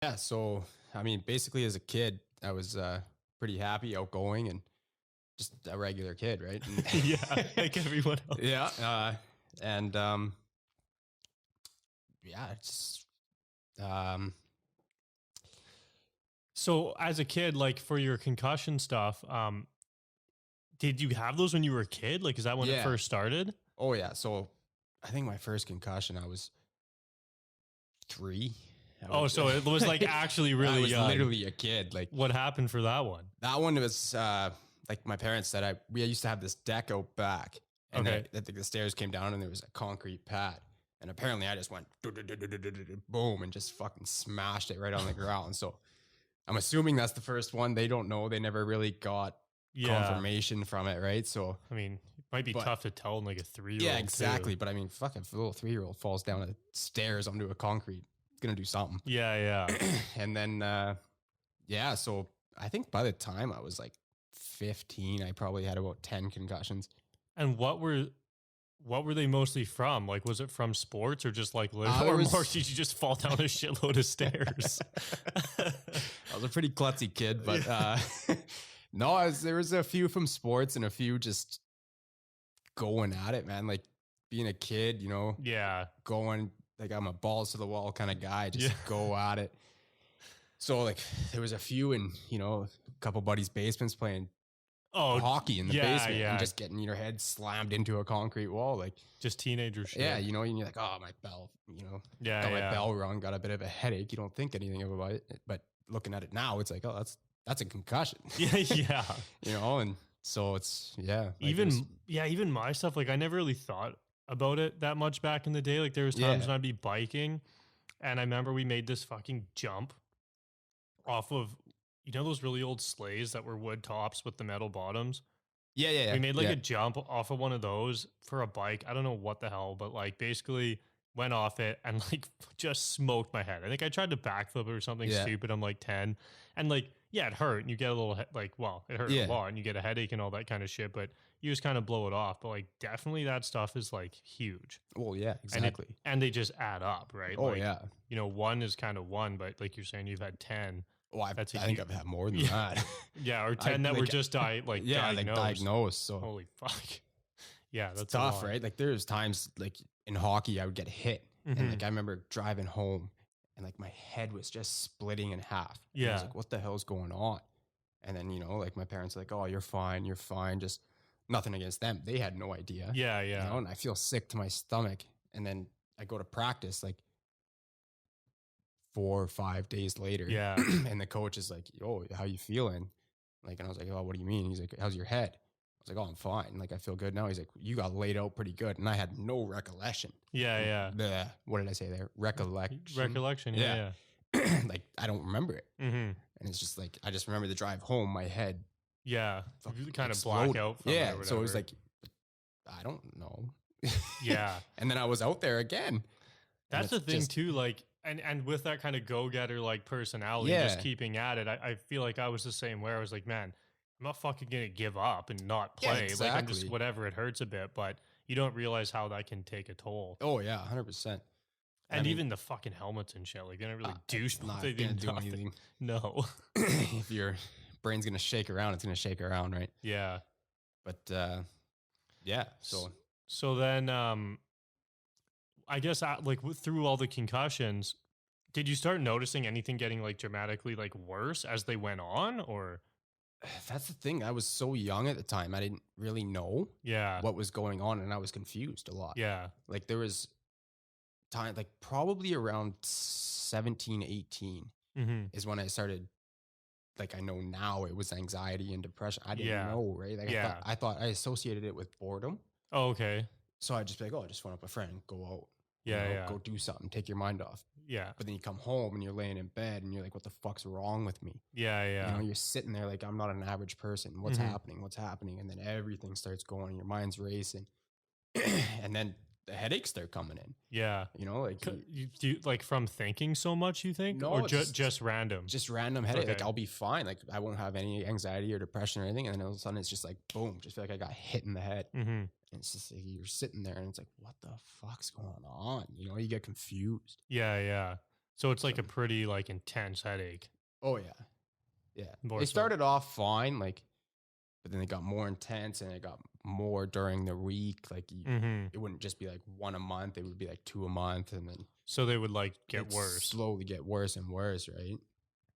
Yeah, so I mean, basically, as a kid, I was pretty happy, outgoing, and just a regular kid, right? Yeah, like everyone else. Yeah, and yeah, it's um, So as a kid, like for your concussion stuff, did you have those when you were a kid? Like, is that when it yeah, first started? oh yeah. So I think my first concussion, I was 3. I Oh, was, so it was like actually I really was young. literally a kid. Like What happened for that one? that one was like my parents said. We used to have this deck out back, and then Okay. I think the stairs came down, and there was a concrete pad. And apparently, I just went boom and just fucking smashed it right on the ground. So I'm assuming that's the first one. They don't know. They never really got Yeah. confirmation from it, right? So, I mean, it might be but tough to tell in like a 3 year yeah, old too. exactly. But I mean, fuck, if a little 3-year-old falls down the stairs onto a concrete, it's gonna do something. Yeah, yeah. And then, yeah, so I think by the time I was like 15, I probably had about 10 concussions. And what were they mostly from? Like, was it from sports or just like live, There or more? was Did you just fall down a shitload of stairs? I was a pretty klutzy kid, but Yeah. no, there was a few from sports and a few just going at it, man. Like being a kid, Yeah. going like I'm a balls to the wall kind of guy, Yeah. just go at it. So like there was a few in, a couple buddies' basements playing Oh, hockey in the yeah, basement and yeah. just getting your head slammed into a concrete wall. Like, Just teenager yeah, shit. and you're like, oh, my bell, Yeah, got my yeah. bell rung, got a bit of a headache. You don't think anything about it. But looking at it now, it's like, oh, that's a concussion, Yeah, yeah. and so yeah, like it was, Even my stuff, like I never really thought about it that much back in the day. Like there was times yeah, when I'd be biking and I remember we made this fucking jump off of those really old sleighs that were wood tops with the metal bottoms. yeah, yeah, We yeah, made like yeah. a jump off of one of those for a bike. I don't know what the hell, but like basically went off it and like just smoked my head. I think I tried to backflip it or something Yeah. stupid. I'm like 10. And like, yeah, it hurt. And you get a little, it hurt a Yeah. lot and you get a headache and all that kind of shit, but you just kind of blow it off. But like, definitely that stuff is like huge. Well, yeah, And exactly. they just add up, right? Oh, Like, yeah. one is kind of one, but like you're saying, you've had 10. Well, That's a I think huge, I've had more than yeah, that. yeah, or I 10 that were like, just yeah, like diagnosed. diagnosed. So Holy fuck. Yeah, it's that's a tough, lot. right? Like there's times like in hockey, I would get hit, and Mhm. like I remember driving home, and like my head was just splitting in half, and I was Yeah. like, "What the hell's going on?" And then like my parents are like, "Oh, you're fine." Just nothing against them; they had no idea, Yeah, yeah. And I feel sick to my stomach, and then I go to practice like 4 or 5 days later, Yeah. and the coach is like, "Yo, how you feeling?" Like, and I was like, "Oh, what do you mean?" He's like, "How's your head?" I was like, "Oh, I'm fine. Like, I feel good now." He's like, "You got laid out pretty good," and I had no recollection. Yeah, yeah. What did I say there? Recollection. Recollection, Yeah, yeah, like I don't remember it, yeah. Mhm. and it's just like I just remember the drive home. My head Yeah. fucking Kind of black exploded. out from it Yeah, or so it was whatever. like I don't know. Yeah. And then I was out there again, and That's it's the thing just too, like and with that kind of go-getter like personality and just yeah, keeping at it, I feel like I was the same way. I was like, man, I'm not fucking gonna give up and not yeah, play. Like I'm just exactly. whatever, it hurts a bit, but you don't realize how that can take a toll. Oh yeah, 100%. And I And mean, even the fucking helmets and shit, like they don't really do it's they not do gonna do nothing. anything. No. If your brain's gonna shake around, it's gonna shake around, right? Yeah. But yeah, S- so So then, I guess like through all the concussions, did you start noticing anything getting like dramatically like worse as they went on, or that's the thing. I was so young at the time, I didn't really know yeah, what was going on, and I was confused a lot. yeah, Like there was time, like probably around 17, 18 mm-hmm. is when I started. Like I know now it was anxiety and depression. I didn't Yeah, know, right? Like yeah, I thought I associated it with boredom. oh, okay, So I'd just be like, oh, I just phone up a friend, go out, yeah, yeah, go do something, take your mind off. yeah, But then you come home and you're laying in bed and you're like, what the fuck's wrong with me? yeah, yeah, You're sitting there like, I'm not an average person. What's mm-hmm. happening? What's happening? And then everything starts going and your mind's racing. And then the headaches start coming in, Yeah. like You do like from thinking so much, you think, or no, it's just random? just random headache. Like Okay, I'll be fine. Like I won't have any anxiety or depression or anything. And then all of a sudden it's just like, boom, just feel like I got hit in the head. mm-hmm. And it's just like you're sitting there and it's like, what the fuck's going on? You get confused. Yeah, yeah. So it's like a pretty like intense headache. Oh yeah, yeah. More They so. started off fine, like, but then they got more intense, and it got more during the week. Like, it wouldn't just be like one a month; it would be like two a month, and then So they would like get it'd worse. slowly get worse and worse, right?